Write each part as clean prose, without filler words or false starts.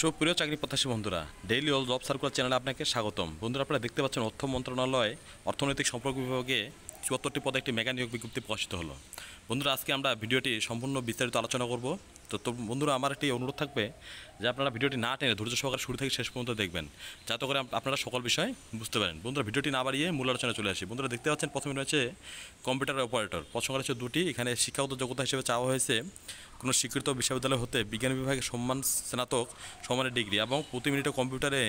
সুপ্রিয় চাকরি প্রত্যাশী বন্ধুরা, ডেইলি অল জব সার্কুলার চ্যানেলে আপনাকে স্বাগতম। বন্ধুরা, আপনারা দেখতে পাচ্ছেন অর্থ মন্ত্রণালয় অর্থনৈতিক সম্পর্ক বিভাগে ৭৪টি পদে একটি মেগা নিয়োগ বিজ্ঞপ্তি প্রকাশিত হলো। বন্ধুরা, আজকে আমরা ভিডিওটি সম্পূর্ণ বিস্তারিত আলোচনা করব। তো বন্ধুরা, আমার একটি অনুরোধ থাকবে যে আপনারা ভিডিওটি না টেনে ধৈর্য সহকারে শুরু থেকে শেষ পর্যন্ত দেখবেন, যাতে করে আপনারা সকল বিষয় বুঝতে পারেন। বন্ধুরা, ভিডিওটি না বাড়িয়ে মূল আলোচনা চলে আসি। বন্ধুরা, দেখতে পাচ্ছেন প্রথমে রয়েছে কম্পিউটার অপারেটর। প্রসঙ্গ রয়েছে দুটি। এখানে শিক্ষাগত যোগ্যতা হিসেবে চাওয়া হয়েছে কোনো স্বীকৃত বিশ্ববিদ্যালয় হতে বিজ্ঞান বিভাগে সম্মান স্নাতক সমানের ডিগ্রি এবং প্রতি মিনিটে কম্পিউটারে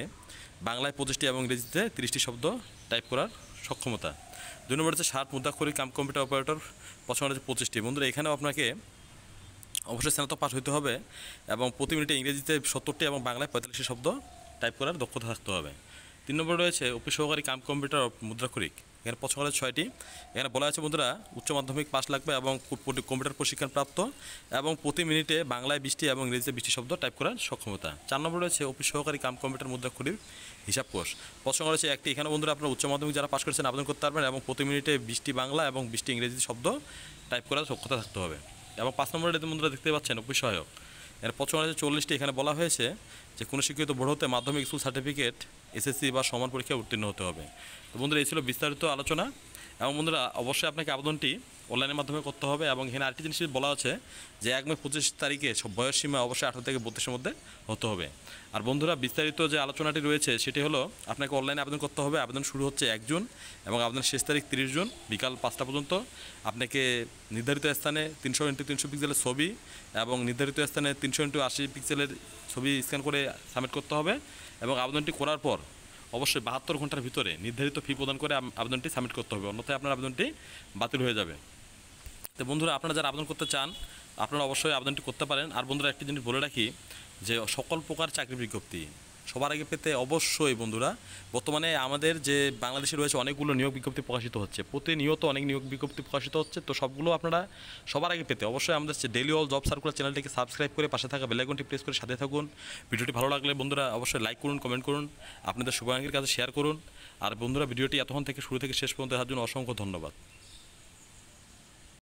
বাংলায় 25টি এবং ইংরেজিতে 30টি শব্দ টাইপ করার সক্ষমতা। 2 নম্বর হচ্ছে 60 মুদ্রাক্ষরিক কম্পিউটার অপারেটর। প্রসঙ্গ রয়েছে 25টি। বন্ধুরা, এখানেও আপনাকে অবশ্যই স্নাতক পাস হতে হবে এবং প্রতি মিনিটে ইংরেজিতে 70টি এবং বাংলায় 45টি শব্দ টাইপ করার দক্ষতা থাকতে হবে। 3 নম্বর রয়েছে অফিস সহকারী কম্পিউটার মুদ্রাক্ষরিক। এখানে প্রসঙ্গ রয়েছে 6টি। এখানে বলা আছে বন্ধুরা, উচ্চ মাধ্যমিক পাস লাগবে এবং কম্পিউটার প্রশিক্ষণ প্রাপ্ত এবং প্রতি মিনিটে বাংলায় 20টি এবং ইংরেজিতে 20টি শব্দ টাইপ করার সক্ষমতা। 4 নম্বর রয়েছে অফিস সহকারী কম্পিউটার মুদ্রাক্ষরিক হিসাব কোষ। প্রসঙ্গ রয়েছে 1টি। এখানে বন্ধুরা আপনারা উচ্চ মাধ্যমিক যারা পাস করেছেন আবেদন করতে পারবেন এবং প্রতি মিনিটে 20টি বাংলা এবং 20টি ইংরেজি শব্দ টাইপ করার সক্ষমতা থাকতে হবে। এবং 5 নম্বরে বন্ধুরা দেখতে পাচ্ছেন অফিস সহায়ক। এর প্রসঙ্গ রয়েছে 40টি। এখানে বলা হয়েছে যে কোনো শিক্ষিত বোর্ড হতে মাধ্যমিক স্কুল সার্টিফিকেট, এসএসসি বা সমান পরীক্ষায় উত্তীর্ণ হতে হবে। তো বন্ধুরা, এই ছিল বিস্তারিত আলোচনা। এবং বন্ধুরা, অবশ্যই আপনাকে আবেদনটি অনলাইনের মাধ্যমে করতে হবে। এবং এখানে আরেকটি জিনিস বলা আছে যে 1 মে 25 তারিখে বয়স সীমা অবশ্যই 18 থেকে 32-এর মধ্যে হতে হবে। আর বন্ধুরা, বিস্তারিত যে আলোচনাটি রয়েছে সেটি হলো আপনাকে অনলাইনে আবেদন করতে হবে। আবেদন শুরু হচ্ছে 1 জুন এবং আবেদনের শেষ তারিখ 30 জুন বিকাল 5টা পর্যন্ত। আপনাকে নির্ধারিত স্থানে 300x300 পিক্সেলের ছবি এবং নির্ধারিত স্থানে 300x80 পিক্সেলের ছবি স্ক্যান করে সাবমিট করতে হবে। এবং আবেদনটি করার পর অবশ্যই 72 ঘন্টার ভিতরে নির্ধারিত ফি প্রদান করে আবেদনটি সাবমিট করতে হবে, অন্যথায় আপনার আবেদনটি বাতিল হয়ে যাবে। তো বন্ধুরা, আপনারা যারা আবেদন করতে চান আপনারা অবশ্যই আবেদনটি করতে পারেন। আর বন্ধুরা, একটি জিনিস বলে রাখি যে সকল প্রকার চাকরি বিজ্ঞপ্তি সবার আগে পেতে অবশ্যই বন্ধুরা, বর্তমানে আমাদের যে বাংলাদেশে রয়েছে অনেকগুলো নিয়োগ বিজ্ঞপ্তি প্রকাশিত হচ্ছে, প্রতিনিয়ত অনেক নিয়োগ বিজ্ঞপ্তি প্রকাশিত হচ্ছে। তো সবগুলো আপনারা সবার আগে পেতে অবশ্যই আমাদের ডেইলি অল জব সার্কুলার চ্যানেলটিকে সাবস্ক্রাইব করে পাশে থাকা বেল আইকনটি প্রেস করে সাথে থাকুন। ভিডিওটি ভালো লাগলে বন্ধুরা অবশ্যই লাইক করুন, কমেন্ট করুন, আপনাদের শুভাকাঙ্ক্ষীর কাছে শেয়ার করুন। আর বন্ধুরা, ভিডিওটি এতক্ষণ থেকে শুরু থেকে শেষ পর্যন্ত দেখার জন্য অসংখ্য ধন্যবাদ।